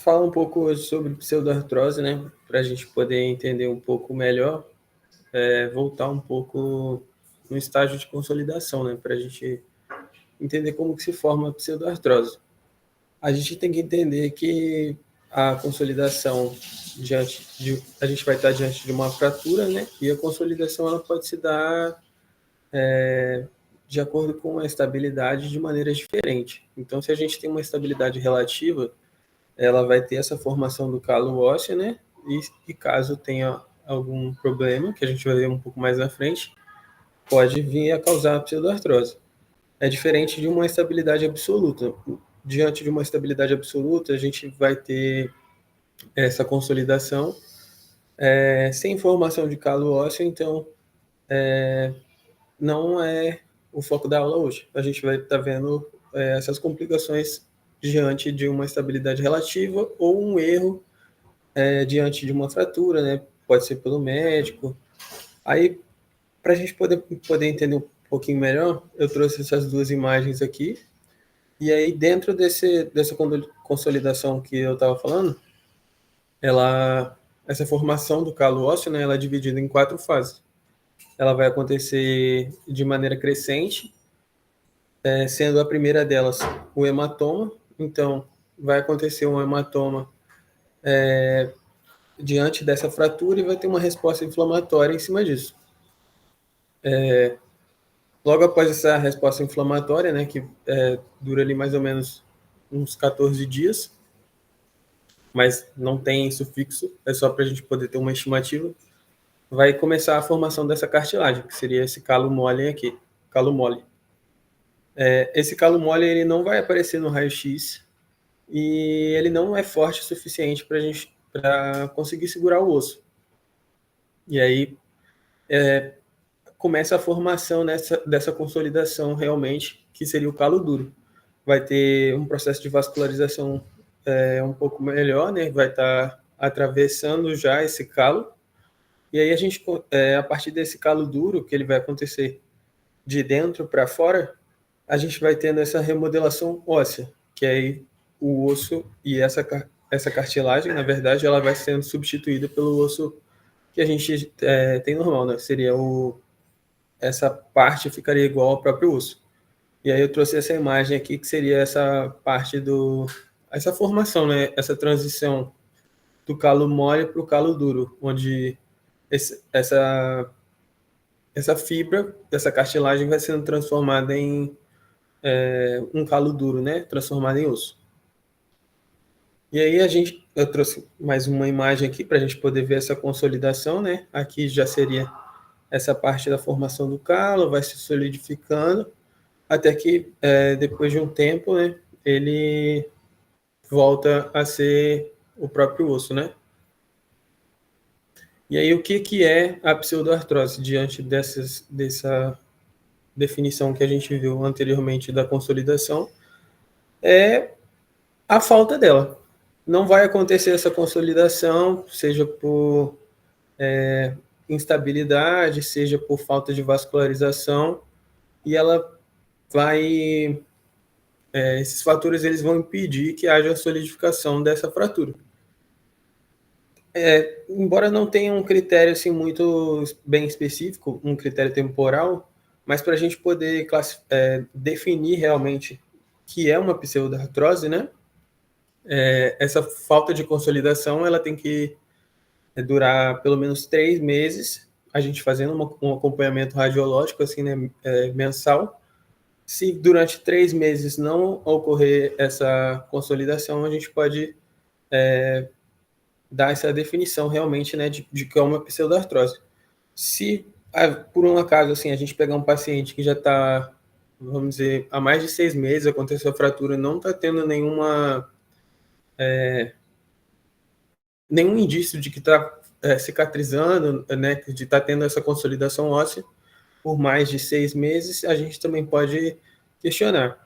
falar um pouco hoje sobre pseudoartrose, né? Para a gente poder entender um pouco melhor, voltar um pouco no estágio de consolidação, né? Para a gente entender como que se forma a pseudoartrose. A gente tem que entender que a consolidação a gente vai estar diante de uma fratura, né? E a consolidação ela pode se dar de acordo com a estabilidade de maneiras diferentes. Então, se a gente tem uma estabilidade relativa, ela vai ter essa formação do calo ósseo, né? E caso tenha algum problema, que a gente vai ver um pouco mais na frente, pode vir a causar a pseudoartrose. É diferente de uma estabilidade absoluta. Diante de uma estabilidade absoluta, a gente vai ter essa consolidação sem formação de calo ósseo, então não é o foco da aula hoje. A gente vai estar vendo essas complicações diante de uma estabilidade relativa ou um erro diante de uma fratura, né? Pode ser pelo médico. Aí, para a gente poder entender um pouquinho melhor, eu trouxe essas duas imagens aqui. E aí, dentro dessa consolidação que eu estava falando, essa formação do calo ósseo, né, ela é dividida em 4 fases. Ela vai acontecer de maneira crescente, sendo a primeira delas o hematoma. Então, vai acontecer um hematoma diante dessa fratura e vai ter uma resposta inflamatória em cima disso. Logo após essa resposta inflamatória, né, que dura ali mais ou menos uns 14 dias, mas não tem sufixo, é só para a gente poder ter uma estimativa, vai começar a formação dessa cartilagem, que seria esse calo mole aqui, calo mole. Esse calo mole ele não vai aparecer no raio-x e ele não é forte o suficiente para conseguir segurar o osso. E aí começa a formação dessa consolidação realmente, que seria o calo duro. Vai ter um processo de vascularização um pouco melhor, né? Vai estar atravessando já esse calo. E aí a partir desse calo duro, que ele vai acontecer de dentro para fora, a gente vai tendo essa remodelação óssea, que aí o osso e essa cartilagem, na verdade, ela vai sendo substituída pelo osso que a gente tem normal, né? Seria essa parte ficaria igual ao próprio osso. E aí eu trouxe essa imagem aqui, que seria essa parte essa formação, né? Essa transição do calo mole para o calo duro, onde essa fibra, dessa cartilagem vai sendo transformada em um calo duro, né? Transformado em osso. E aí eu trouxe mais uma imagem aqui para a gente poder ver essa consolidação, né? Aqui já seria essa parte da formação do calo, vai se solidificando, até que depois de um tempo, né, ele volta a ser o próprio osso, né? E aí o que é a pseudoartrose diante dessa definição que a gente viu anteriormente da consolidação? É a falta dela. Não vai acontecer essa consolidação, seja por instabilidade, seja por falta de vascularização, e ela vai esses fatores eles vão impedir que haja a solidificação dessa fratura. Embora não tenha um critério assim muito bem específico, um critério temporal, mas para a gente poder definir realmente que é uma pseudoartrose, né? Essa falta de consolidação ela tem que durar pelo menos 3 meses, a gente fazendo um acompanhamento radiológico assim, né, mensal. Se durante 3 meses não ocorrer essa consolidação, a gente pode dar essa definição realmente, né, de que é uma pseudoartrose. Se, por um acaso, assim, a gente pegar um paciente que já está, vamos dizer, há mais de 6 meses, aconteceu a fratura, não está tendo nenhum indício de que está cicatrizando, né, de estar tendo essa consolidação óssea por mais de 6 meses, a gente também pode questionar.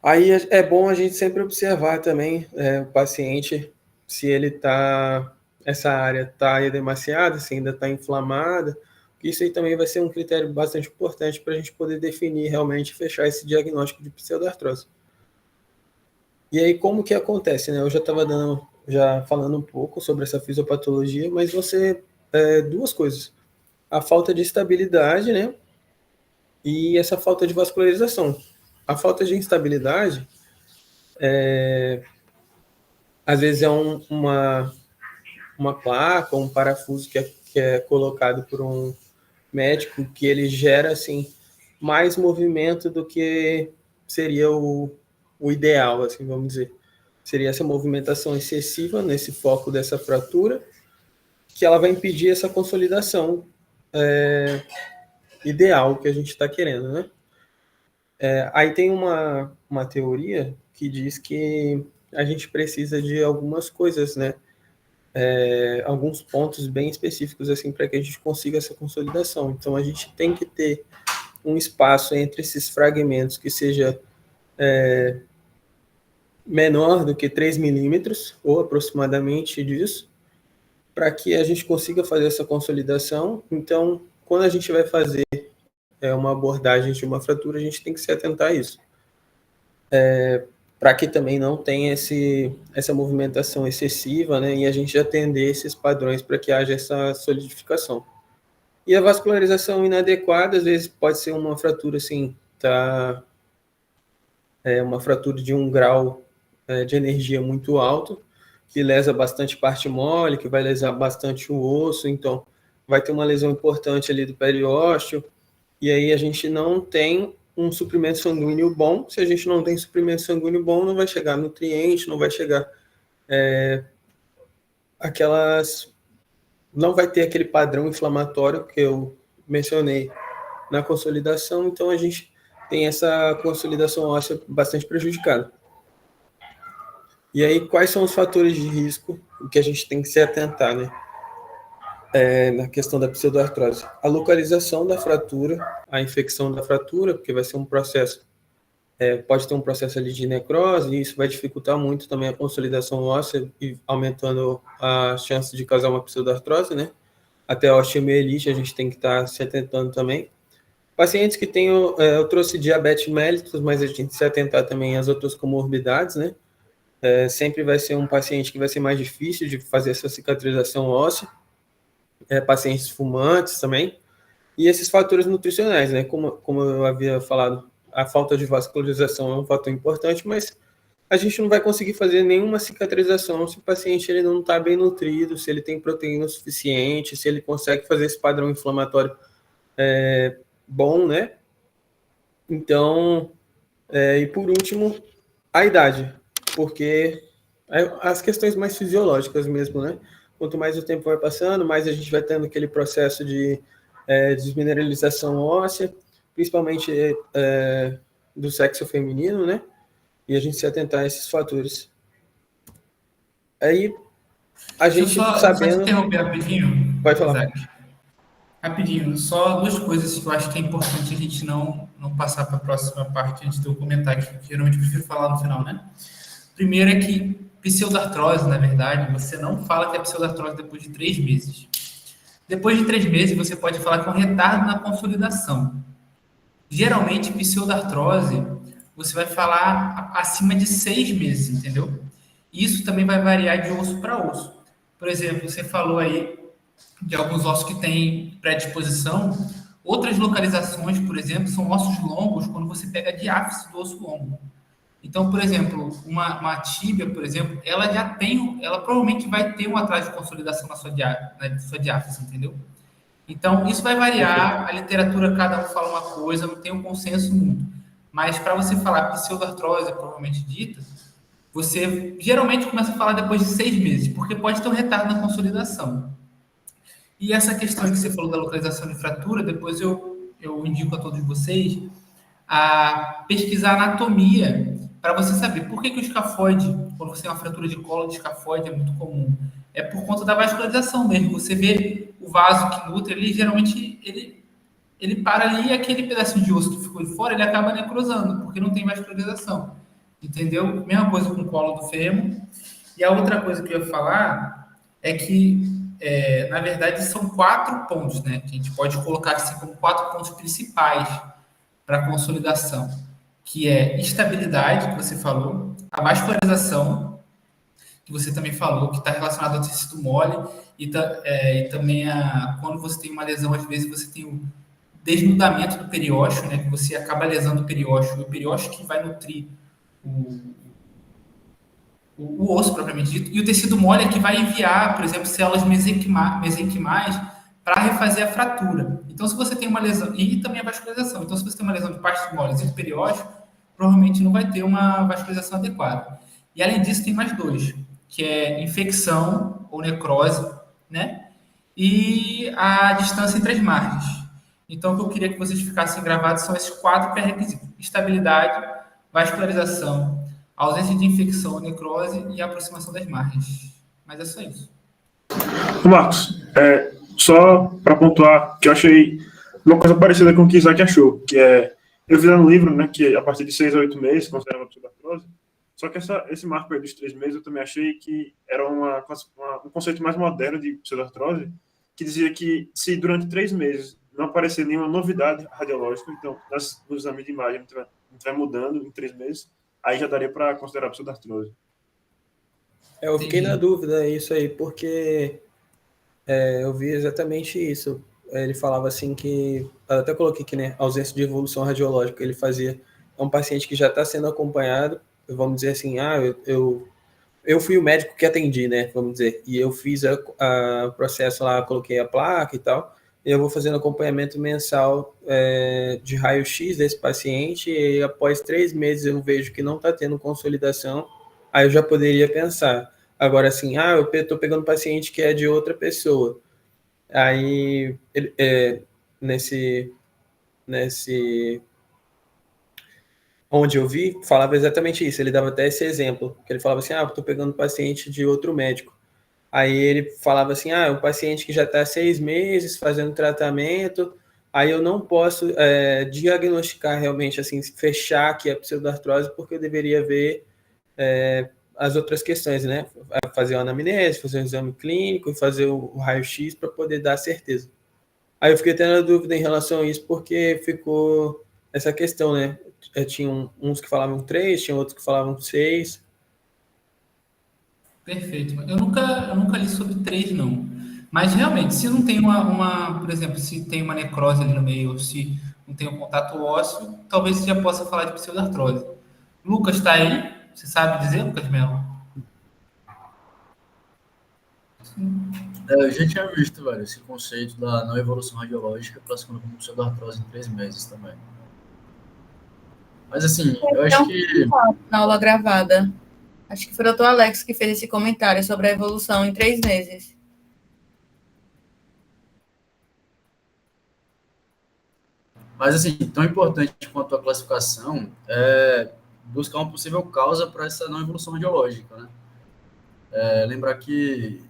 Aí é bom a gente sempre observar também o paciente, se ele está, essa área está edemaciada, se ainda está inflamada. Isso aí também vai ser um critério bastante importante para a gente poder definir realmente, fechar esse diagnóstico de pseudoartrose. E aí, como que acontece, né? Eu já estava já falando um pouco sobre essa fisiopatologia, mas duas coisas. A falta de estabilidade, né? E essa falta de vascularização. A falta de instabilidade, às vezes é uma placa ou um parafuso que é colocado por um médico que ele gera, assim, mais movimento do que seria o ideal, assim, vamos dizer. Seria essa movimentação excessiva nesse foco dessa fratura, que ela vai impedir essa consolidação ideal que a gente está querendo, né? Aí tem uma teoria que diz que a gente precisa de algumas coisas, né? Alguns pontos bem específicos assim para que a gente consiga essa consolidação. Então a gente tem que ter um espaço entre esses fragmentos que seja menor do que 3 milímetros, ou aproximadamente disso, para que a gente consiga fazer essa consolidação. Então, quando a gente vai fazer uma abordagem de uma fratura, a gente tem que se atentar a isso. Para que também não tenha essa movimentação excessiva, né, e a gente atender esses padrões para que haja essa solidificação. E a vascularização inadequada, às vezes, pode ser uma fratura, assim, uma fratura de um grau de energia muito alto, que lesa bastante parte mole, que vai lesar bastante o osso, então vai ter uma lesão importante ali do periósteo, e aí a gente não tem um suprimento sanguíneo bom. Se a gente não tem suprimento sanguíneo bom, não vai chegar nutriente, não vai chegar não vai ter aquele padrão inflamatório que eu mencionei na consolidação, então a gente tem essa consolidação óssea bastante prejudicada. E aí, quais são os fatores de risco que a gente tem que se atentar, né? Na questão da pseudoartrose? A localização da fratura, a infecção da fratura, porque vai ser um processo, pode ter um processo ali de necrose, e isso vai dificultar muito também a consolidação óssea e aumentando a chance de causar uma pseudoartrose, né? Até a osteomielite a gente tem que estar se atentando também. Pacientes que têm, eu trouxe diabetes mellitus, mas a gente tem que se atentar também às outras comorbidades, né? Sempre vai ser um paciente que vai ser mais difícil de fazer essa cicatrização óssea, pacientes fumantes também, e esses fatores nutricionais, né? Como eu havia falado, a falta de vascularização é um fator importante, mas a gente não vai conseguir fazer nenhuma cicatrização se o paciente ele não está bem nutrido, se ele tem proteína suficiente, se ele consegue fazer esse padrão inflamatório bom, né? Então, e por último, a idade, porque as questões mais fisiológicas mesmo, né? Quanto mais o tempo vai passando, mais a gente vai tendo aquele processo de desmineralização óssea, principalmente do sexo feminino, né? E a gente se atentar a esses fatores. Aí, a gente Deixa eu te sabendo... interromper rapidinho, Pode falar. Isaac. Rapidinho, só duas coisas que eu acho que é importante a gente não passar para a próxima parte antes de eu comentar, que geralmente eu prefiro falar no final, né? Primeiro é que pseudartrose, na verdade, você não fala que é pseudartrose depois de 3 meses. Depois de 3 meses, você pode falar que é um retardo na consolidação. Geralmente, pseudartrose, você vai falar acima de 6 meses, entendeu? Isso também vai variar de osso para osso. Por exemplo, você falou aí de alguns ossos que têm predisposição. Outras localizações, por exemplo, são ossos longos quando você pega a diáfise do osso longo. Então, por exemplo, uma tíbia, por exemplo, ela provavelmente vai ter um atraso de consolidação na sua diáfise, entendeu? Então, isso vai variar, a literatura, cada um fala uma coisa, não tem um consenso muito. Mas para você falar pseudoartrose, provavelmente dita, você geralmente começa a falar depois de 6 meses, porque pode ter um retardo na consolidação. E essa questão que você falou da localização de fratura, depois eu indico a todos vocês a pesquisar anatomia para você saber por que o escafoide, quando você tem uma fratura de colo de escafoide, é muito comum. É por conta da vascularização mesmo. Você vê o vaso que nutre, ele geralmente ele para ali e aquele pedacinho de osso que ficou de fora, ele acaba necrosando, porque não tem vascularização. Entendeu? Mesma coisa com o colo do fêmur. E a outra coisa que eu ia falar é que, na verdade, são 4 pontos, né? Que a gente pode colocar assim como 4 pontos principais para consolidação, que é estabilidade, que você falou, a vascularização, que você também falou, que está relacionado ao tecido mole, e também quando você tem uma lesão, às vezes você tem o desnudamento do periósteo, né, que você acaba lesando o periósteo que vai nutrir o, o osso propriamente dito, e o tecido mole é que vai enviar, por exemplo, células mesenquimais para refazer a fratura. Então, se você tem uma lesão, e também a vascularização, então, se você tem uma lesão de partes moles e do periósteo, provavelmente não vai ter uma vascularização adequada. E, além disso, tem mais dois, que é infecção ou necrose, né? E a distância entre as margens. Então, o que eu queria que vocês ficassem gravados são esses 4 pré-requisitos: estabilidade, vascularização, ausência de infecção, necrose e aproximação das margens. Mas é só isso. Marcos, só para pontuar, que eu achei uma coisa parecida com o que Isaac achou, que eu vi lá no livro, né, que a partir de 6 a 8 meses considerava pseudartrose, só que esse marco aí dos 3 meses eu também achei que era um conceito mais moderno de pseudartrose, que dizia que se durante 3 meses não aparecer nenhuma novidade radiológica, então no exame de imagem não estiver mudando em 3 meses, aí já daria para considerar pseudartrose. Eu fiquei na dúvida isso aí, porque eu vi exatamente isso. Ele falava assim que, eu até coloquei aqui, né, ausência de evolução radiológica, ele fazia, é um paciente que já está sendo acompanhado, vamos dizer assim, eu fui o médico que atendi, né, vamos dizer, e eu fiz o processo lá, coloquei a placa e tal, e eu vou fazendo acompanhamento mensal de raio-x desse paciente, e após 3 meses eu vejo que não está tendo consolidação, aí eu já poderia pensar. Agora, assim, eu estou pegando paciente que é de outra pessoa. Aí, nesse onde eu vi, falava exatamente isso. Ele dava até esse exemplo, que ele falava assim, estou pegando paciente de outro médico. Aí ele falava assim, é um paciente que já está há 6 meses fazendo tratamento, aí eu não posso diagnosticar realmente, assim, fechar aqui a pseudartrose, porque eu deveria ver as outras questões, né? Fazer uma anamnese, fazer um exame clínico e fazer o raio-x para poder dar certeza. Aí eu fiquei tendo dúvida em relação a isso, porque ficou essa questão, né? Tinha uns que falavam 3, tinha outros que falavam 6. Perfeito. Eu nunca li sobre 3, não. Mas, realmente, se não tem por exemplo, se tem uma necrose ali no meio, ou se não tem um contato ósseo, talvez você já possa falar de pseudartrose. Lucas, está aí? Você sabe dizer, Lucas Melo? Eu já tinha visto, velho, esse conceito da não evolução radiológica classificando como pseudartrose em 3 meses também. Mas, assim, eu acho que... Na aula gravada. Acho que foi o doutor Alex que fez esse comentário sobre a evolução em 3 meses. Mas, assim, tão importante quanto a classificação é buscar uma possível causa para essa não evolução radiológica, né? Lembrar que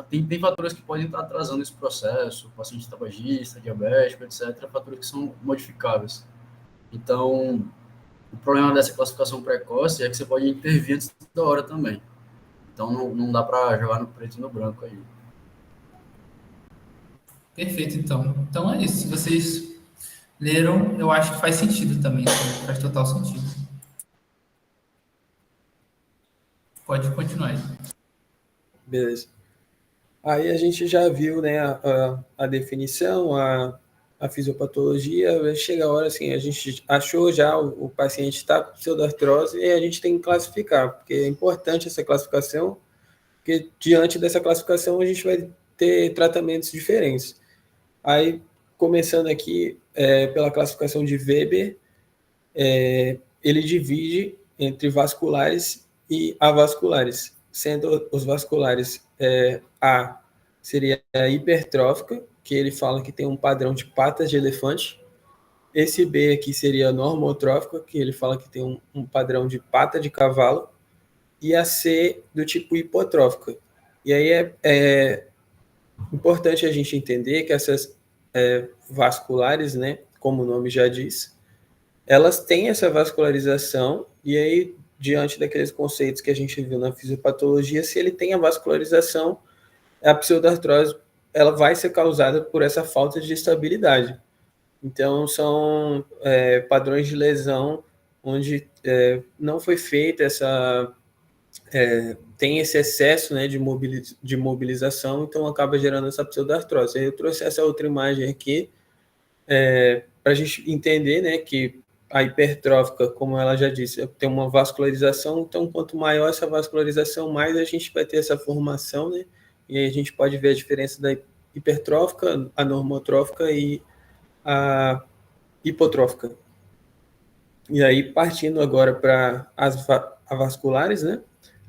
tem fatores que podem estar atrasando esse processo, paciente tabagista, diabético, etc., fatores que são modificáveis. Então, o problema dessa classificação precoce é que você pode intervir antes da hora também. Então, não dá para jogar no preto e no branco aí. Perfeito, então. Então é isso. Se vocês leram, eu acho que faz sentido também. Faz total sentido. Pode continuar aí. Beleza. Aí a gente já viu, né, a definição, a fisiopatologia. Chega a hora, assim, a gente achou já o paciente está com pseudartrose e a gente tem que classificar, porque é importante essa classificação, porque diante dessa classificação a gente vai ter tratamentos diferentes. Aí, começando aqui pela classificação de Weber, ele divide entre vasculares e avasculares, sendo os vasculares A seria a hipertrófica, que ele fala que tem um padrão de patas de elefante. Esse B aqui seria a normotrófica, que ele fala que tem um padrão de pata de cavalo. E a C do tipo hipotrófica. E aí é importante a gente entender que essas vasculares, né, como o nome já diz, elas têm essa vascularização, e aí, diante daqueles conceitos que a gente viu na fisiopatologia, se ele tem a vascularização, a pseudartrose ela vai ser causada por essa falta de estabilidade. Então, são padrões de lesão onde não foi feita tem esse excesso, né, de mobilização, então acaba gerando essa pseudartrose. Eu trouxe essa outra imagem aqui para a gente entender, né, que a hipertrófica, como ela já disse, tem uma vascularização, então quanto maior essa vascularização, mais a gente vai ter essa formação, né, e aí a gente pode ver a diferença da hipertrófica, a normotrófica e a hipotrófica. E aí, partindo agora para as avasculares, né,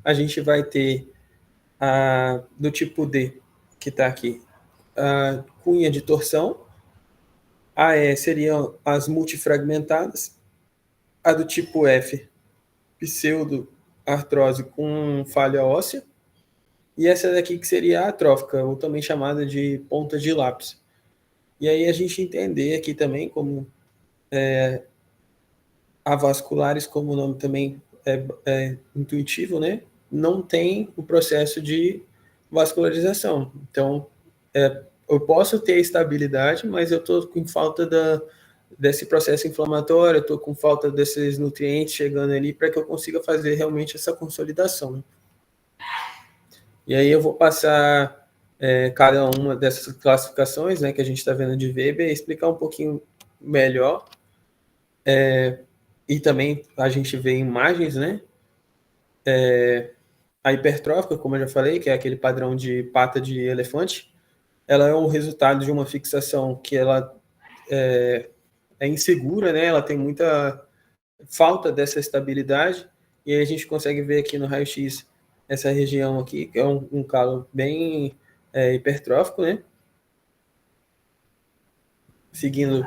a gente vai ter do tipo D, que está aqui, a cunha de torção, a E seriam as multifragmentadas, a do tipo F, pseudoartrose com falha óssea, e essa daqui que seria a atrófica, ou também chamada de ponta de lápis. E aí a gente entender aqui também como avasculares, como o nome também é intuitivo, né? Não tem o processo de vascularização. Então, eu posso ter estabilidade, mas eu estou com falta desse processo inflamatório, eu estou com falta desses nutrientes chegando ali para que eu consiga fazer realmente essa consolidação. Né? E aí eu vou passar cada uma dessas classificações, né, que a gente está vendo de Weber, e explicar um pouquinho melhor. E também a gente vê imagens, né? A hipertrófica, como eu já falei, que é aquele padrão de pata de elefante, ela é o resultado de uma fixação que ela é insegura, né? Ela tem muita falta dessa estabilidade, e aí a gente consegue ver aqui no raio-x essa região aqui, que é um calo bem hipertrófico, né? Seguindo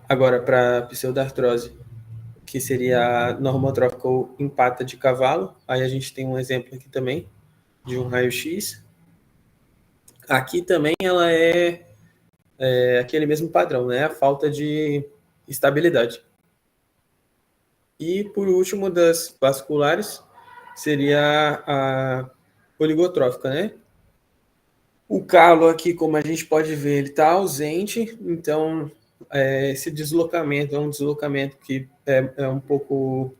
agora para a pseudartrose, que seria a normotrófica ou em pata de cavalo. Aí a gente tem um exemplo aqui também de um raio-x. Aqui também ela é aquele mesmo padrão, né? A falta de estabilidade. E por último das vasculares seria a oligotrófica, né? O calo aqui, como a gente pode ver, ele está ausente, então esse deslocamento é um deslocamento que é um pouco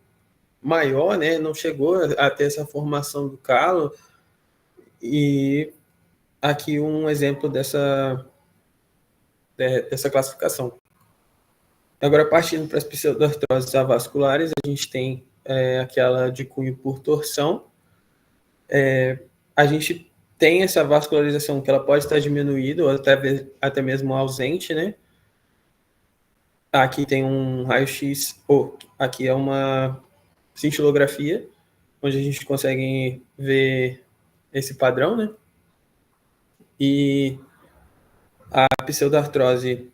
maior, né? Não chegou a ter essa formação do calo. E aqui um exemplo dessa classificação. Agora, partindo para as pseudartroses avasculares, a gente tem aquela de cunho por torção. A gente tem essa vascularização que ela pode estar diminuída ou até mesmo ausente, né? Aqui tem um raio-x, aqui é uma cintilografia, onde a gente consegue ver esse padrão, né? E a pseudartrose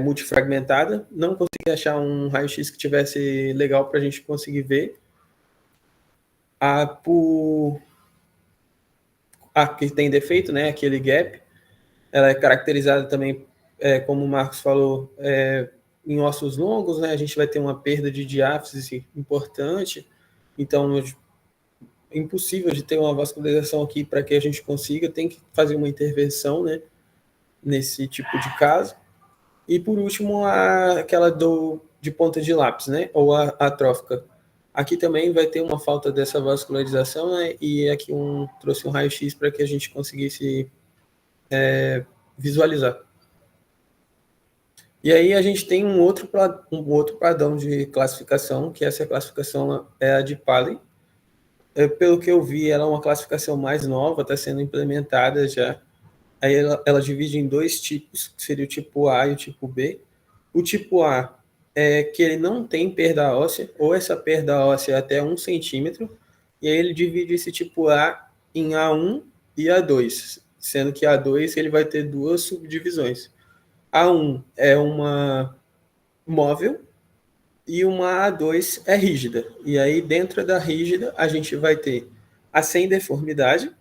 multifragmentada, não consegui achar um raio-x que tivesse legal para a gente conseguir ver. A que tem defeito, né, aquele gap, ela é caracterizada também, como o Marcos falou, em ossos longos, né, a gente vai ter uma perda de diáfise importante, então é impossível de ter uma vascularização aqui para que a gente consiga, tem que fazer uma intervenção, né, nesse tipo de caso. E por último, aquela de ponta de lápis, né, ou a atrófica. Aqui também vai ter uma falta dessa vascularização, né, e aqui trouxe um raio-x para que a gente conseguisse visualizar. E aí a gente tem um outro padrão de classificação, que essa classificação é a de Paley. Pelo que eu vi, ela é uma classificação mais nova, está sendo implementada já. Aí ela divide em dois tipos, que seria o tipo A e o tipo B. O tipo A é que ele não tem perda óssea, ou essa perda óssea é até 1 centímetro, e aí ele divide esse tipo A em A1 e A2, sendo que A2 ele vai ter duas subdivisões. A1 é uma móvel e uma A2 é rígida. E aí dentro da rígida a gente vai ter a sem deformidade,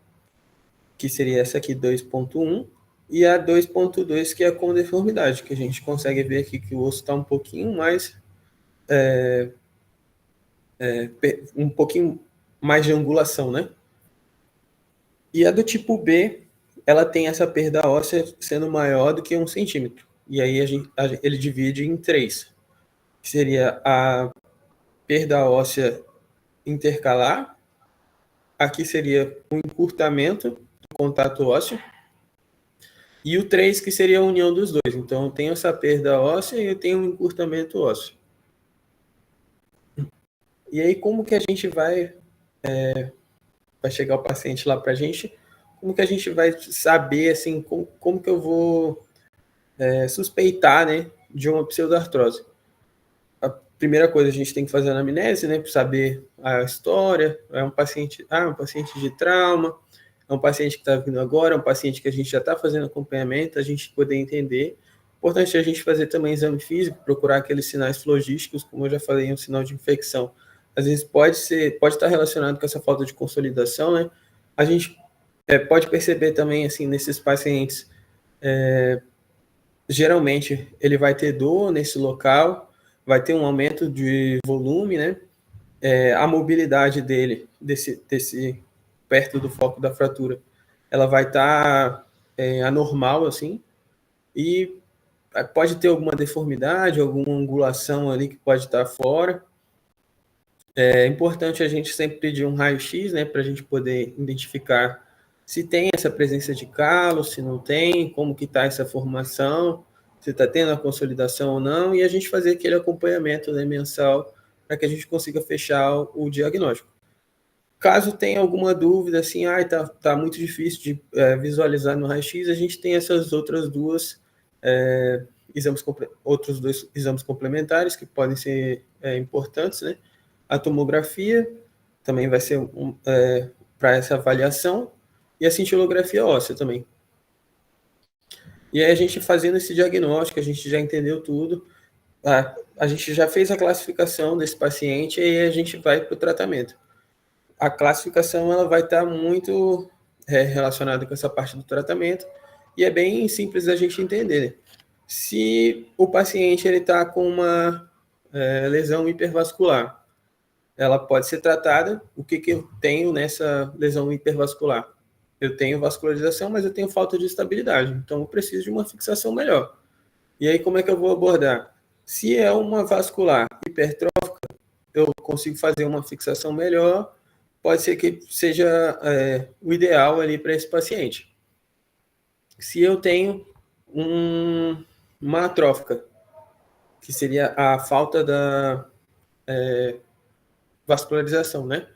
que seria essa aqui 2.1, e a 2.2, que é a com deformidade, que a gente consegue ver aqui que o osso está um pouquinho mais um pouquinho mais de angulação, né? E a do tipo B, ela tem essa perda óssea sendo maior do que 1 centímetro. E aí ele divide em 3. que seria a perda óssea intercalar. Aqui seria o encurtamento do contato ósseo. E o 3, que seria a união dos dois. Então, eu tenho essa perda óssea e eu tenho um encurtamento ósseo. E aí, como que a gente vai chegar o paciente lá para a gente? Como que a gente vai saber, assim, como que eu vou suspeitar, né, de uma pseudoartrose? A primeira coisa, a gente tem que fazer a anamnese, né, para saber a história. É um paciente de trauma, é um paciente que está vindo agora, é um paciente que a gente já está fazendo acompanhamento, a gente poder entender. Importante a gente fazer também exame físico, procurar aqueles sinais flogísticos, como eu já falei, um sinal de infecção. Às vezes pode estar relacionado com essa falta de consolidação, né? A gente pode perceber também, assim, nesses pacientes, geralmente ele vai ter dor nesse local, vai ter um aumento de volume, né? A mobilidade dele, desse perto do foco da fratura, ela vai estar anormal, assim, e pode ter alguma deformidade, alguma angulação ali que pode estar fora. É importante a gente sempre pedir um raio-x, né, para a gente poder identificar se tem essa presença de calo, se não tem, como que está essa formação, se está tendo a consolidação ou não, e a gente fazer aquele acompanhamento, né, mensal, para que a gente consiga fechar o diagnóstico. Caso tenha alguma dúvida, assim, tá muito difícil de visualizar no raio-x, a gente tem essas outros dois exames complementares que podem ser importantes, né? A tomografia também vai ser para essa avaliação, e a cintilografia óssea também. E aí a gente fazendo esse diagnóstico, a gente já entendeu tudo, a gente já fez a classificação desse paciente, e aí a gente vai para o tratamento. A classificação ela vai estar muito relacionada com essa parte do tratamento, e é bem simples a gente entender. Se o paciente está com uma lesão hipervascular, ela pode ser tratada. O que eu tenho nessa lesão hipervascular? Eu tenho vascularização, mas eu tenho falta de estabilidade, então eu preciso de uma fixação melhor. E aí, como é que eu vou abordar? Se é uma vascular hipertrófica, eu consigo fazer uma fixação melhor, pode ser que seja o ideal ali para esse paciente. Se eu tenho uma atrófica, que seria a falta da vascularização, né?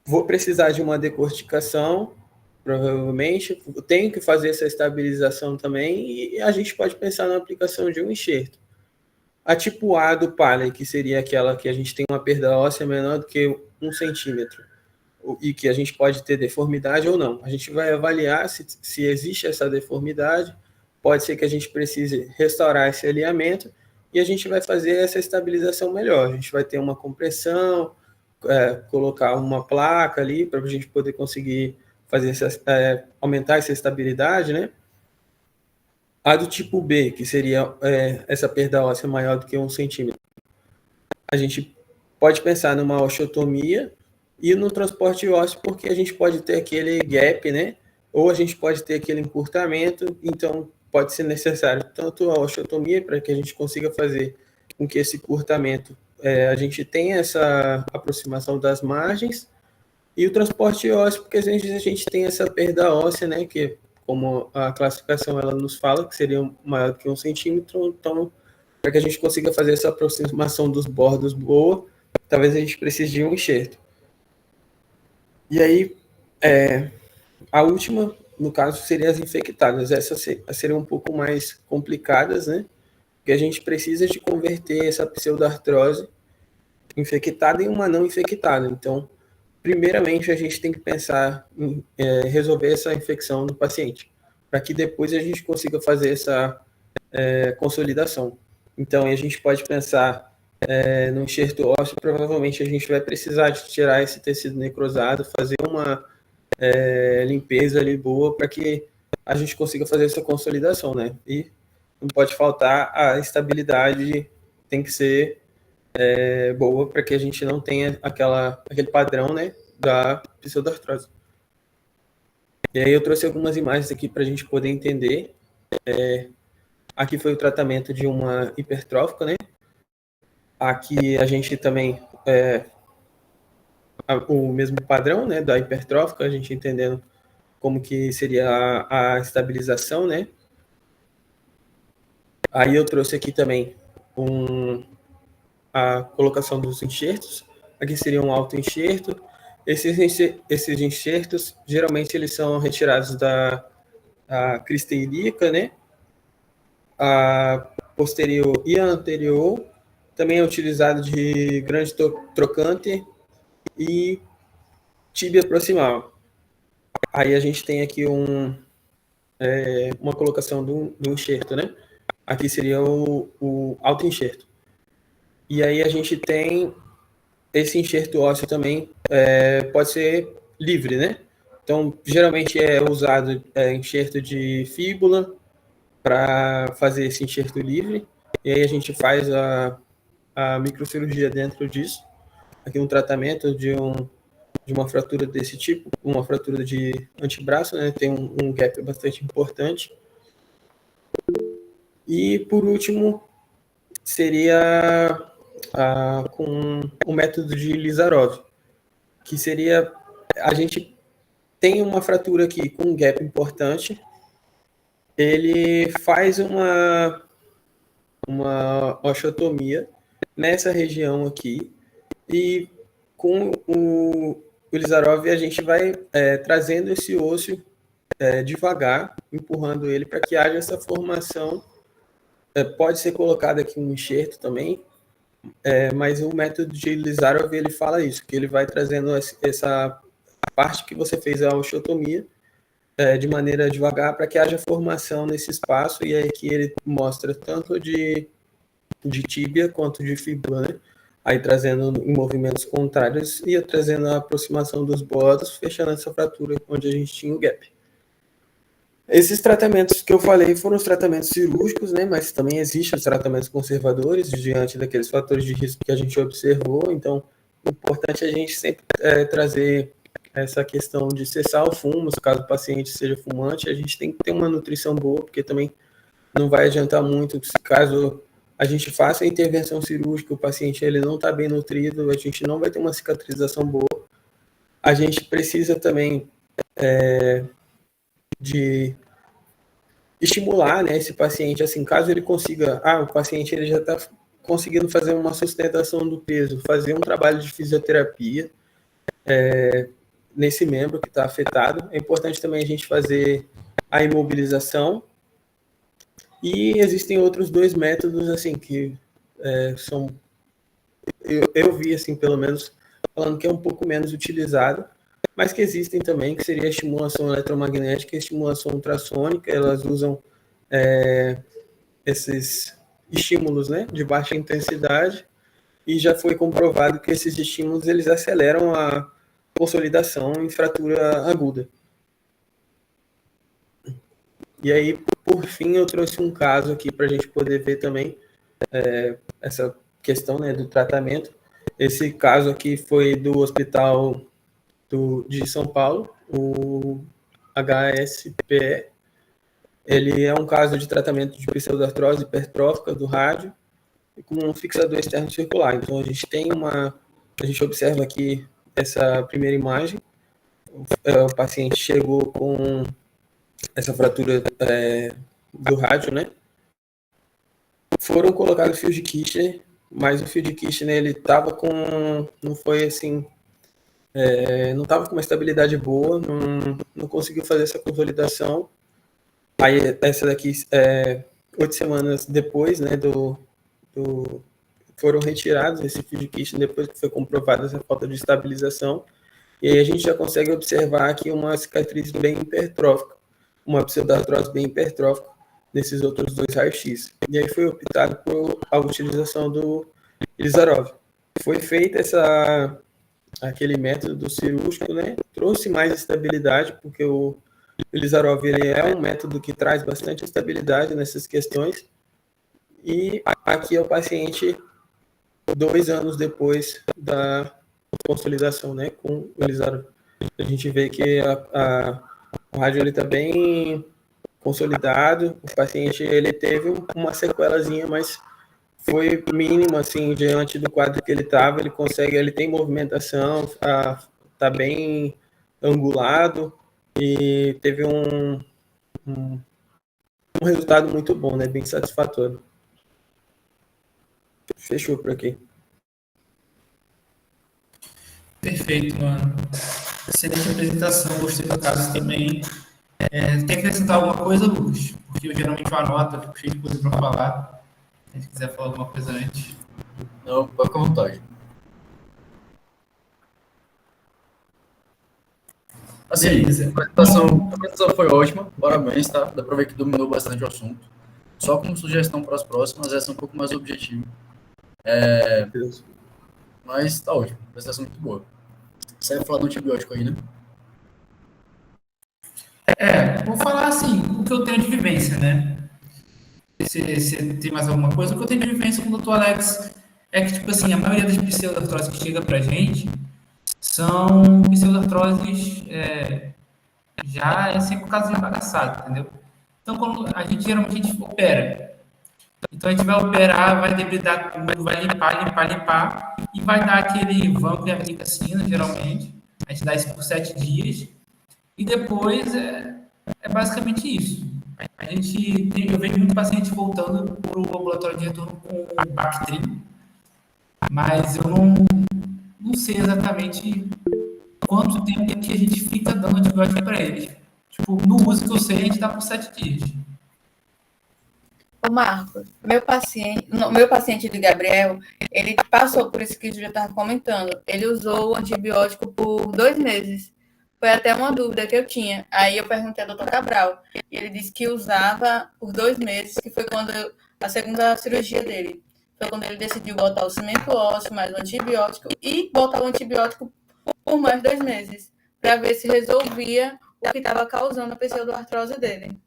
Vou precisar de uma decorticação, provavelmente. Eu tenho que fazer essa estabilização também, e a gente pode pensar na aplicação de um enxerto. A tipo A do Paley, que seria aquela que a gente tem uma perda óssea menor do que 1 centímetro, e que a gente pode ter deformidade ou não. A gente vai avaliar se existe essa deformidade, pode ser que a gente precise restaurar esse alinhamento, e a gente vai fazer essa estabilização melhor. A gente vai ter uma compressão, colocar uma placa ali para a gente poder conseguir fazer aumentar essa estabilidade, né? A do tipo B, que seria essa perda óssea maior do que 1 centímetro, a gente pode pensar numa osteotomia e no transporte ósseo, porque a gente pode ter aquele gap, né? Ou a gente pode ter aquele encurtamento, então pode ser necessário tanto a osteotomia para que a gente consiga fazer com que esse encurtamento a gente tenha essa aproximação das margens, e o transporte ósseo, porque às vezes a gente tem essa perda óssea, né? Que, como a classificação ela nos fala, que seria maior do que 1 centímetro, então, para que a gente consiga fazer essa aproximação dos bordos boa, talvez a gente precise de um enxerto. E aí, a última, no caso, seria as infectadas. Essas seriam um pouco mais complicadas, né? Porque a gente precisa de converter essa pseudoartrose infectada em uma não infectada. Então, primeiramente, a gente tem que pensar em resolver essa infecção do paciente, para que depois a gente consiga fazer essa consolidação. Então, a gente pode pensar no enxerto ósseo. Provavelmente a gente vai precisar de tirar esse tecido necrosado, fazer uma limpeza ali boa, para que a gente consiga fazer essa consolidação, né? E não pode faltar a estabilidade, tem que ser boa, para que a gente não tenha aquele padrão, né, da pseudoartrose. E aí eu trouxe algumas imagens aqui para a gente poder entender Aqui foi o tratamento de uma hipertrófica, né? Aqui a gente também, o mesmo padrão, né, da hipertrófica, a gente entendendo como que seria a estabilização, né? Aí eu trouxe aqui também a colocação dos enxertos. Aqui seria um autoenxerto. Esses enxertos, geralmente, eles são retirados da crista ilíaca, né? A posterior e a anterior. Também é utilizado de grande trocante e tíbia proximal. Aí a gente tem aqui uma colocação do enxerto, né? Aqui seria o autoenxerto. E aí a gente tem esse enxerto ósseo também, pode ser livre, né? Então, geralmente é usado enxerto de fíbula para fazer esse enxerto livre. E aí a gente faz a microcirurgia dentro disso. Aqui um tratamento de uma fratura desse tipo, uma fratura de antebraço, né? Tem um gap bastante importante. E, por último, seria com o método de Lizarov, que seria, a gente tem uma fratura aqui com um gap importante, ele faz uma osteotomia nessa região aqui, e com o Lizarov a gente vai trazendo esse osso devagar, empurrando ele para que haja essa formação. Pode ser colocado aqui um enxerto também, mas o método de Lizarov, ele fala isso, que ele vai trazendo essa parte que você fez a osteotomia de maneira devagar para que haja formação nesse espaço, e aí que ele mostra tanto de tíbia quanto de fíbula, né? Aí trazendo em movimentos contrários e trazendo a aproximação dos bordos, fechando essa fratura onde a gente tinha o gap. Esses tratamentos que eu falei foram os tratamentos cirúrgicos, né? Mas também existem os tratamentos conservadores diante daqueles fatores de risco que a gente observou. Então, o importante é a gente sempre trazer essa questão de cessar o fumo, caso o paciente seja fumante. A gente tem que ter uma nutrição boa, porque também não vai adiantar muito se caso a gente faça a intervenção cirúrgica, o paciente ele não está bem nutrido, a gente não vai ter uma cicatrização boa. A gente precisa também de estimular, né, esse paciente, assim, caso ele consiga, o paciente ele já está conseguindo fazer uma sustentação do peso, fazer um trabalho de fisioterapia nesse membro que está afetado. É importante também a gente fazer a imobilização. E existem outros dois métodos, assim, que são, eu vi, assim, pelo menos, falando que é um pouco menos utilizado, mas que existem também, que seria a estimulação eletromagnética e a estimulação ultrassônica. Elas usam esses estímulos, né, de baixa intensidade, e já foi comprovado que esses estímulos eles aceleram a consolidação em fratura aguda. E aí, por fim, eu trouxe um caso aqui para a gente poder ver também essa questão, né, do tratamento. Esse caso aqui foi do hospital de São Paulo, o HSPE. Ele é um caso de tratamento de pseudartrose hipertrófica do rádio com um fixador externo circular. Então, a gente observa aqui essa primeira imagem. O paciente chegou com essa fratura do rádio, né? Foram colocados fios de Kirchner, mas o fio de Kirchner, ele estava não foi assim, não estava com uma estabilidade boa, não conseguiu fazer essa consolidação. Aí, essa daqui, 8 semanas depois, né, foram retirados esse fio de Kirchner, depois que foi comprovada essa falta de estabilização. E aí a gente já consegue observar aqui uma cicatriz bem hipertrófica, uma pseudartrose bem hipertrófica nesses outros dois raios-x. E aí foi optado por a utilização do Lizarov. Foi feita aquele método cirúrgico, né? Trouxe mais estabilidade, porque o Lizarov ele é um método que traz bastante estabilidade nessas questões. E aqui é o paciente 2 anos depois da consolidação, né, com o Lizarov. A gente vê que o rádio está bem consolidado. O paciente ele teve uma sequelazinha, mas foi mínima, assim, diante do quadro que ele estava. Ele tem movimentação, tá bem angulado e teve um resultado muito bom, né? Bem satisfatório. Fechou por aqui. Perfeito, mano. Excelente apresentação, gostei do caso também. Quer acrescentar alguma coisa, Lucas? Porque eu geralmente anoto, fico cheio de coisa para falar. Se quiser falar alguma coisa antes. Não, pode ficar à vontade. Assim, Beleza. a apresentação foi ótima, parabéns, tá? Dá pra ver que dominou bastante o assunto. Só como sugestão para as próximas, essa é um pouco mais objetiva. Mas tá ótimo, a apresentação é muito boa. Você vai falar do antibiótico aí, né? Vou falar assim, o que eu tenho de vivência, né? Você tem mais alguma coisa? O que eu tenho de vivência com o Dr. Alex é que, tipo assim, a maioria das pseudartroses que chega pra gente são pseudartroses já é sempre por causa de embaraçado, entendeu? Então, quando geralmente a gente opera. Então, a gente vai operar, vai debridar tudo, vai limpar, e vai dar aquele vampo e amicacina, geralmente. A gente dá isso por 7 dias. E depois é basicamente isso. Eu vejo muito paciente voltando para o ambulatório de retorno com Bactrim, mas eu não sei exatamente quanto tempo que a gente fica dando antibiótico para eles. Tipo, no uso que eu sei, a gente dá por 7 dias. Ô Marcos, meu paciente de Gabriel, ele passou por isso que eu já estava comentando. Ele usou o antibiótico por 2 meses. Foi até uma dúvida que eu tinha. Aí eu perguntei ao Dr. Cabral. E ele disse que usava por 2 meses, que foi quando a segunda cirurgia dele. Foi quando ele decidiu botar o cimento ósseo, mais o antibiótico, e botar o antibiótico por mais 2 meses, para ver se resolvia o que estava causando a pseudoartrose dele.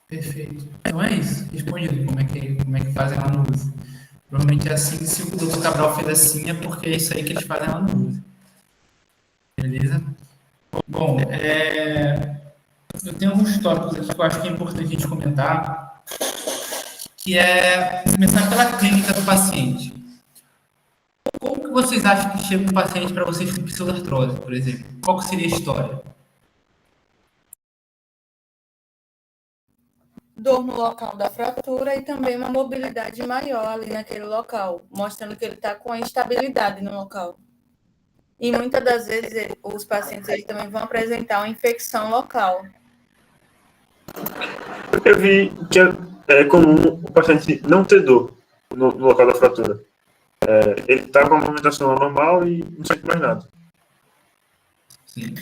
Perfeito. Então é isso. Respondido. Como é que fazem lá no uso? Provavelmente é assim. Se o Dr. Cabral fez assim, é porque é isso aí que eles fazem lá no uso. Beleza? Bom, eu tenho alguns tópicos aqui que eu acho que é importante a gente comentar, que é começar pela clínica do paciente. Como que vocês acham que chega um paciente para vocês com pseudartrose, por exemplo? Qual que seria a história? Dor no local da fratura e também uma mobilidade maior ali naquele local, mostrando que ele está com instabilidade no local. E muitas das vezes os pacientes também vão apresentar uma infecção local. Eu vi que é comum o paciente não ter dor no local da fratura. Ele está com a movimentação normal e não sente mais nada. Sim.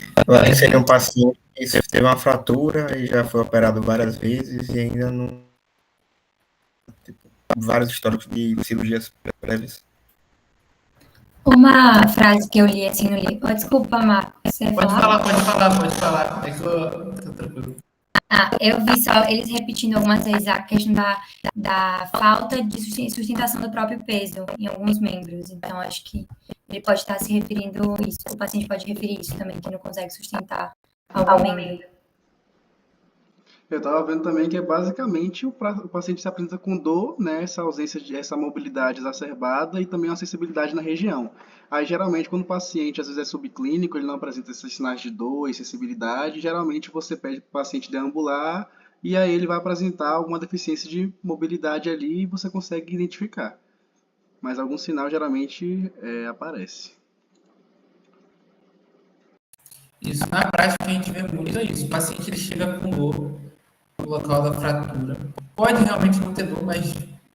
Seria um paciente que teve uma fratura e já foi operado várias vezes e ainda não. Vários históricos de cirurgias prévias. Uma frase que eu li assim no livro. Oh, desculpa, Marco. Você Pode falar. É que eu tô tranquilo. Eu vi só eles repetindo algumas vezes a questão da falta de sustentação do próprio peso em alguns membros. Então, acho que ele pode estar se referindo a isso. O paciente pode referir isso também, que não consegue sustentar algum membro. Eu estava vendo também que é basicamente o paciente se apresenta com dor, né, essa ausência essa mobilidade exacerbada e também uma sensibilidade na região. Aí, geralmente, quando o paciente às vezes é subclínico, ele não apresenta esses sinais de dor e sensibilidade, geralmente você pede para o paciente deambular e aí ele vai apresentar alguma deficiência de mobilidade ali e você consegue identificar. Mas algum sinal geralmente aparece. Isso, na prática, a gente vê muito isso. O paciente ele chega com dor no local da fratura. Pode realmente não ter dor, mas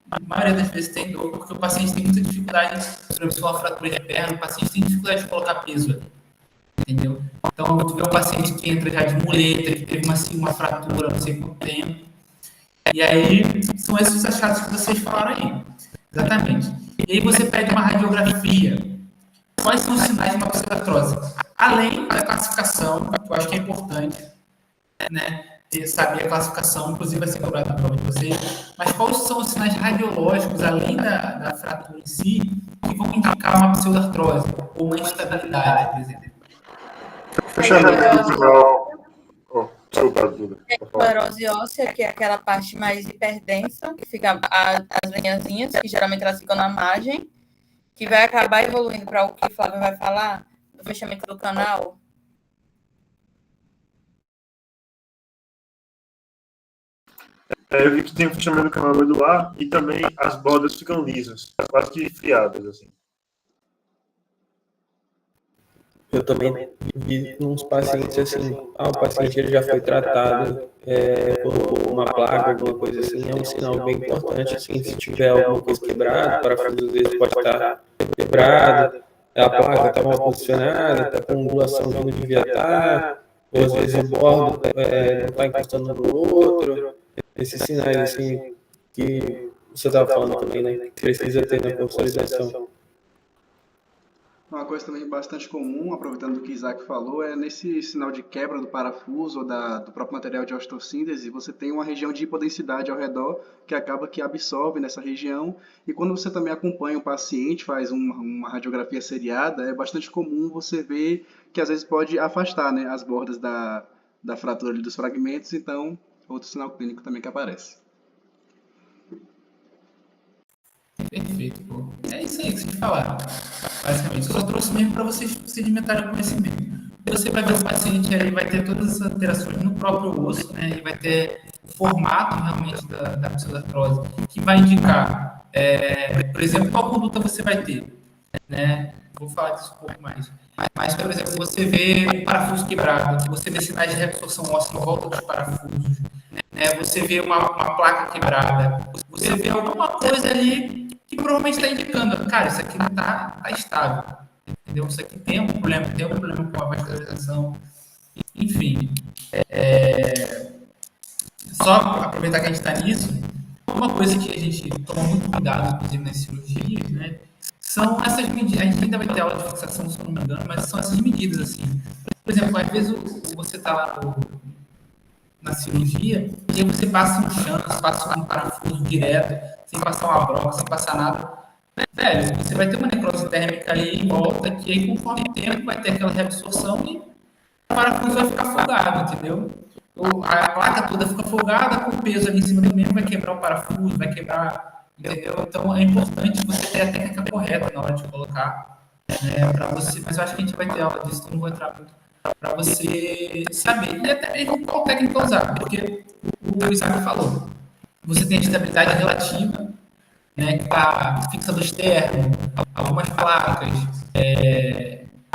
a maioria das vezes tem dor, porque o paciente tem muita dificuldade, por exemplo, se for uma fratura de perna, o paciente tem dificuldade de colocar peso ali, entendeu? Então, tu vê um paciente que entra já de muleta, que teve uma fratura, não sei quanto tempo, e aí são esses os achados que vocês falaram aí, exatamente. E aí você pede uma radiografia. Quais são os sinais de uma pseudartrose? Além da classificação, que eu acho que é importante, né? Saber a classificação, inclusive vai ser cobrada na prova de vocês, mas quais são os sinais radiológicos, além da fratura em si, que vão indicar uma pseudartrose ou uma instabilidade, por exemplo? Fechamento do canal. Oh, desculpa, Duda. Esclerose óssea, que é aquela parte mais hiperdensa, que fica as linhazinhas, que geralmente elas ficam na margem, que vai acabar evoluindo para o que o Flávio vai falar, do fechamento do canal. Eu vi que tem o fechamento do canal medular e também as bordas ficam lisas, quase que friadas, assim. Eu também vi uns pacientes assim, o paciente ele já foi tratado, colocou uma placa, alguma coisa assim, é um sinal bem importante, assim, se tiver alguma coisa quebrada, o parafuso às vezes pode estar quebrado, a placa está mal posicionada, está com angulação que não devia estar, ou às vezes o bordo não está encostando um no outro, esses sinais assim que você estava falando também, né, que precisa ter na consolidação. Uma coisa também bastante comum, aproveitando o que Isaac falou, é nesse sinal de quebra do parafuso ou do próprio material de osteossíntese, você tem uma região de hipodensidade ao redor que acaba que absorve nessa região. E quando você também acompanha o paciente, faz uma radiografia seriada, é bastante comum você ver que às vezes pode afastar, né, as bordas da fratura ali dos fragmentos. Então, outro sinal clínico também que aparece. Perfeito, pô. É isso aí que vocês falaram. Basicamente, eu só trouxe mesmo para vocês sedimentarem o conhecimento. Você vai ver o paciente, ele vai ter todas as alterações no próprio osso, né? E vai ter o formato realmente da pseudartrose, que vai indicar, por exemplo, qual conduta você vai ter, né? Vou falar disso um pouco mais. Mas, por exemplo, você vê o parafuso quebrado, você vê sinais de reabsorção óssea em volta dos parafusos, né? Você vê uma placa quebrada, você vê alguma coisa ali que provavelmente está indicando, cara, isso aqui não está estável, entendeu? Isso aqui tem um problema com a vascularização, enfim. Só aproveitar que a gente está nisso, uma coisa que a gente toma muito cuidado, inclusive nas cirurgias, né, são essas medidas. A gente ainda vai ter aula de fixação, se eu não me engano, mas são essas medidas, assim. Por exemplo, às vezes você está lá na cirurgia e aí você passa um chanço, passa um parafuso direto, sem passar uma broca, sem passar nada. Velho, você vai ter uma necrose térmica ali em volta, que aí conforme o tempo vai ter aquela reabsorção e o parafuso vai ficar folgado, entendeu? A placa toda fica folgada, com o peso ali em cima do membro vai quebrar o parafuso, vai quebrar, entendeu? Então é importante você ter a técnica correta na hora de colocar, né, para você, mas eu acho que a gente vai ter aula disso, então não vou entrar muito, para você saber, e até mesmo qual técnica usar, porque o Isaac falou, você tem a estabilidade relativa, né, que está fixado externo, algumas placas,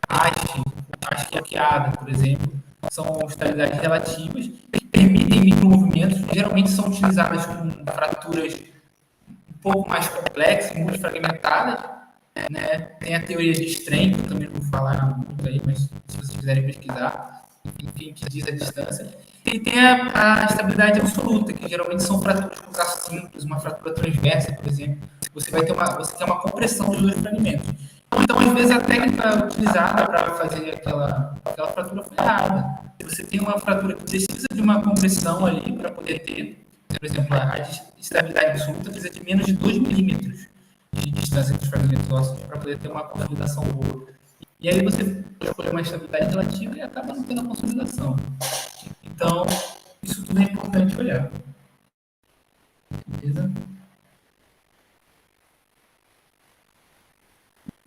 haste bloqueada, por exemplo, são estabilidades relativas que permitem micromovimentos, geralmente são utilizadas com fraturas um pouco mais complexas, multifragmentadas, né? Tem a teoria de Strain, que eu também não vou falar muito aí, mas se vocês quiserem pesquisar, enfim, que diz a distância. E tem a estabilidade absoluta, que geralmente são fraturas com traço simples, uma fratura transversa, por exemplo. Você tem uma compressão dos dois fragmentos. Então, às vezes, a técnica utilizada para fazer aquela fratura foi errada. Você tem uma fratura que precisa de uma compressão ali para poder ter, por exemplo, a estabilidade absoluta precisa de menos de 2 milímetros de distância dos fragmentos ósseos para poder ter uma consolidação boa. E aí você escolhe uma estabilidade relativa e acaba não tendo a consolidação. Então, isso tudo é importante olhar. Beleza?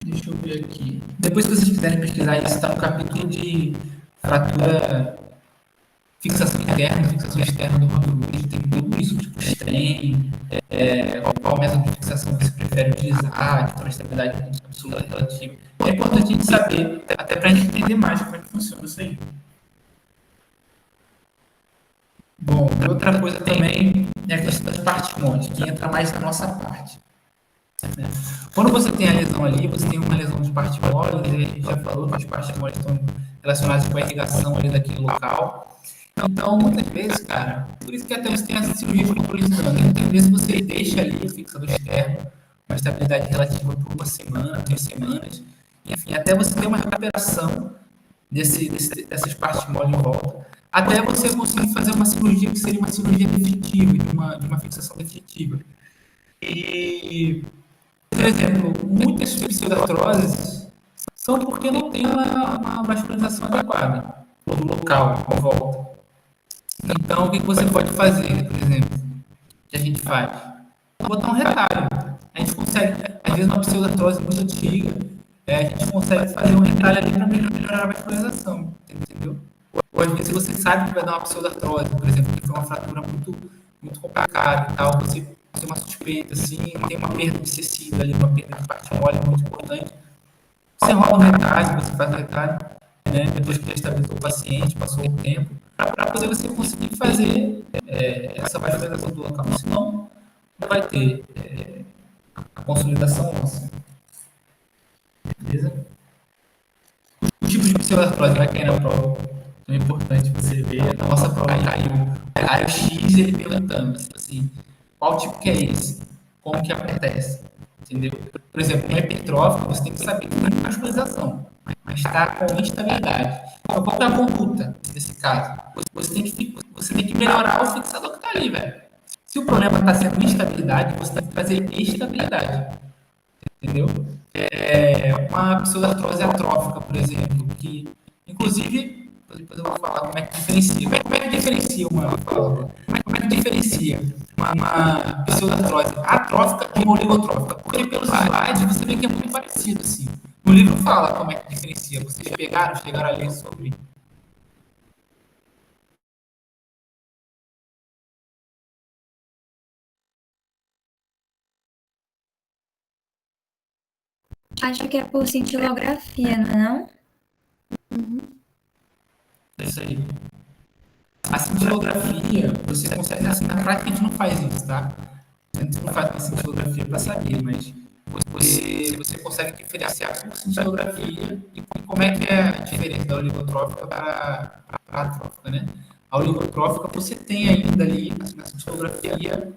Deixa eu ver aqui. Depois, se vocês quiserem pesquisar isso, está no capítulo de fratura, fixação interna, fixação externa do rotulismo, tem tudo isso, tipo strain, qual método de fixação você prefere utilizar, que tem uma estabilidade absoluta relativa. É importante a gente saber, até para a gente entender mais como é que funciona isso aí. Bom, outra coisa também é a questão das partimônias, que entra mais na nossa parte. Quando você tem a lesão ali, você tem uma lesão de partimônias, e a gente já falou que as partimônias estão relacionadas com a irrigação ali daquele local. Então, muitas vezes, cara, por isso que até você tem essa cirurgia de controle de dano. Muitas vezes você deixa ali o fixador externo, uma estabilidade relativa por uma semana, 3 semanas, enfim, até você ter uma recuperação dessas partimônias em volta, até você conseguir fazer uma cirurgia que seria uma cirurgia definitiva, de uma fixação definitiva. E, por exemplo, muitas pseudartroses são porque não tem uma vascularização adequada. do local, em volta. Então, o que você pode fazer, por exemplo, que a gente faz? Botar um retalho. A gente consegue, às vezes, uma pseudartrose muito antiga, a gente consegue fazer um retalho ali para melhorar a vascularização, entendeu? Ou às vezes você sabe que vai dar uma pseudartrose, por exemplo, que foi uma fratura muito complicada e tal, você tem uma suspeita, assim, tem uma perda de tecido ali, uma perda de parte mole muito importante. Você rola um retalho, você faz um retalho, né, depois que já estabilizou o paciente, passou o tempo, para poder você conseguir fazer essa vascularização do local. Senão, não vai ter a consolidação óssea. Beleza? Os tipos de pseudartrose vai cair na prova. Então é importante você ver. Na nossa prova caiu o raio-x ele perguntando assim, qual tipo que é esse? Como que acontece? Entendeu? Por exemplo, no hipertrófico, você tem que saber que tem vascularização, mas está com instabilidade. Então, qual é a conduta nesse caso? Você tem que melhorar o fixador que está ali, velho. Se o problema está sendo instabilidade, você tem que trazer estabilidade. Entendeu? Uma pseudartrose atrófica, por exemplo, que, inclusive, depois eu vou falar como é que diferencia. Como é que diferencia uma pseudartrose atrófica e uma oligotrófica? Porque pelos slides você vê que é muito parecido, assim. No livro fala como é que diferencia. Vocês chegaram a ler sobre. Acho que é por cintilografia, não é não? É isso aí. A cintilografia, você consegue, assim, na prática a gente não faz isso, tá? A gente não faz uma cintilografia para saber, mas você consegue diferenciar por cintilografia e como é que é a diferença da oligotrófica para a atrófica, né? A oligotrófica, você tem ainda ali, na cintilografia,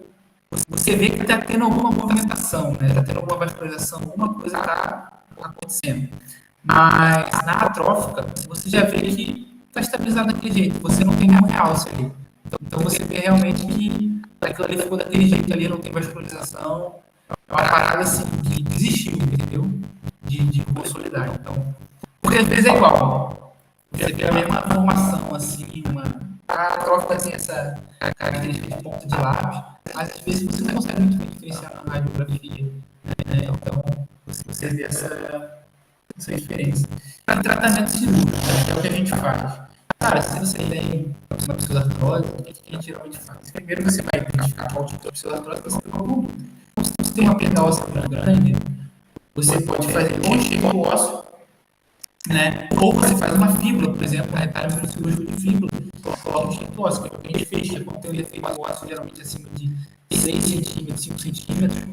você vê que está tendo alguma movimentação, né? Está tendo alguma vascularização, alguma coisa está acontecendo. Mas na atrófica, você já vê que está estabilizado daquele jeito, você não tem nenhum realce ali. Então você vê realmente que aquilo ali ficou daquele jeito ali, não tem vascularização. É uma parada assim, que desistiu, entendeu? De consolidar. Então, porque às vezes é igual. Você vê a mesma formação, assim, a atrófica tem essa característica de ponta de lápis, mas às vezes você não consegue muito bem diferenciar na radiografia. Né? Então, você vê essa diferença. Para tratamento cirúrgico, né, que é o que a gente faz. Cara, se você tem uma pseudartrose, o que a gente geralmente faz? Primeiro você vai identificar qual tipo de pseudartrose você tem uma conduta. Então, se você tem uma perda óssea muito grande, você pode fazer um enxerto ósseo, né? Ou você faz uma fíbula, por exemplo, um retalho cirúrgico de fíbula, coloca um enxerto ósseo, que é o que a gente fez, quando tem um efeito ósseo geralmente acima de 6 centímetros, 5 centímetros.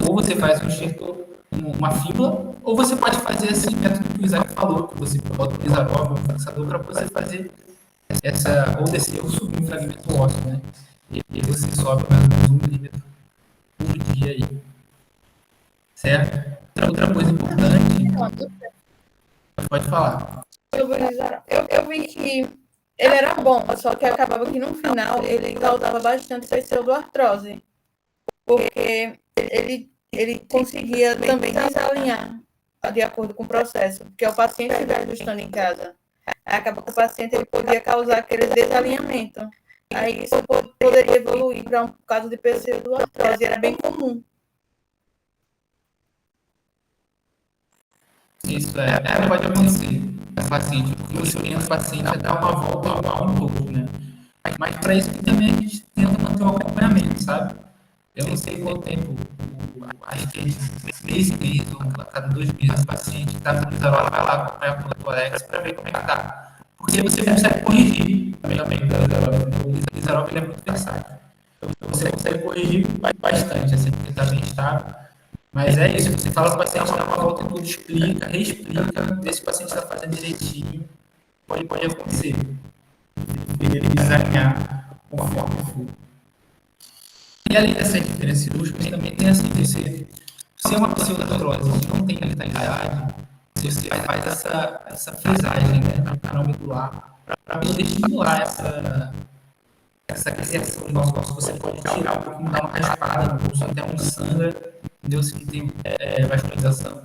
Ou você faz um enxerto, uma fíbula, ou você pode fazer esse método que o Isaac falou, que você bota o Isarov, um fixador, para você fazer ou descer ou subir um fragmento ósseo, né? E você sobe mais ou menos 1 milímetro por dia aí. Certo? Outra coisa importante. Pode falar. Eu vi que ele era bom, só que acabava que no final ele causava bastante pseudoartrose, porque ele conseguia também desalinhar de acordo com o processo, porque o paciente estiver ajustando em casa, acaba que o paciente ele podia causar aquele desalinhamento. Aí isso poderia evoluir para um caso de pseudoartrose, era bem comum. Isso pode acontecer no paciente, porque você orienta o paciente a dar uma volta ao um todo, né? Mas para isso que também a gente tenta manter um acompanhamento, sabe? Eu não sei quanto tempo, acho que 3 meses ou a cada 2 meses o paciente está no Isarov, vai lá acompanhar o Alex para ver como é que está. Porque você consegue corrigir também o Isarov ele é muito versátil. Então você consegue corrigir bastante, assim, porque está bem estável. Mas é isso, você fala para o paciente, dá uma volta em tudo, explica, reexplica, vê se o paciente está fazendo direitinho, pode acontecer. Ele desalinhar conforme for. E além dessas diferenças cirúrgicas, também tem assim, se é uma pseudartrose que não tem letalidade, você faz essa frisagem, né, no canal medular, para poder estimular essa criação do nosso osso. Você pode tirar um pouquinho, dar uma raspada no osso, até um sangra, entendeu? Se tem vascularização.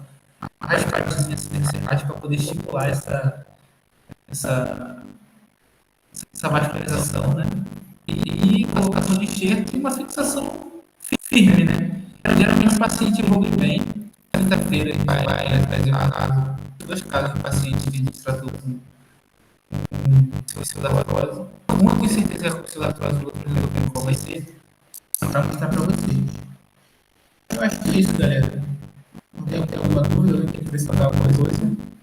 Uma raspadinha assim, para poder estimular essa essa vascularização, né? E colocação de enxerto e uma fixação firme, né? Geralmente o paciente evolui bem. Quinta-feira ele vai trazer dois casos de paciente que a gente tratou com osteoartrose. Um com certeza é com osteoartrose, o outro não sei qual vai ser, para mostrar para vocês. Eu acho que é isso, galera. Não tem alguma dúvida? Alguém quer acrescentar alguma coisa?